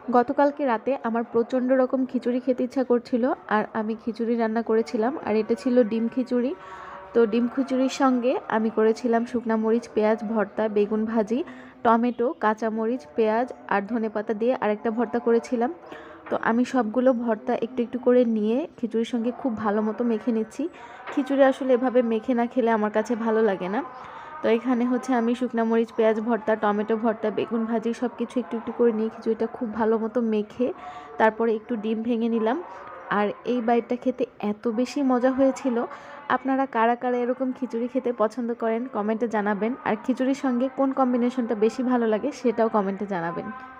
গতকালকে রাতে আমার প্রচণ্ড রকম খিচুড়ি খেতে ইচ্ছা করছিল, আর আমি খিচুড়ি রান্না করেছিলাম। আর এটা ছিল ডিম খিচুড়ি। তো ডিম খিচুড়ির সঙ্গে আমি করেছিলাম শুকনা মরিচ, পেঁয়াজ ভর্তা, বেগুন ভাজি, টমেটো, কাঁচামরিচ, পেঁয়াজ আর ধনেপাতা দিয়ে আরেকটা ভর্তা করেছিলাম। তো আমি সবগুলো ভর্তা একটু একটু করে নিয়ে খিচুড়ির সঙ্গে খুব ভালো মতো মেখে নিচ্ছি। খিচুড়ি আসলে এভাবে মেখে না খেলে আমার কাছে ভালো লাগে না। তো এখানে হচ্ছে আমি শুকনা মরিচ, পেঁয়াজ ভর্তা, টমেটো ভর্তা, বেগুন ভাজি সব কিছু একটু একটু করে নিয়ে খিচুড়িটা খুব ভালো মতো মেখে তারপরে একটু ডিম ভেঙে নিলাম। আর এই বাইটটা খেতে এত বেশি মজা হয়েছিল। আপনারা কারা কারা এরকম খিচুড়ি খেতে পছন্দ করেন কমেন্টে জানাবেন। আর খিচুড়ির সঙ্গে কোন কম্বিনেশনটা বেশি ভালো লাগে সেটাও কমেন্টে জানাবেন।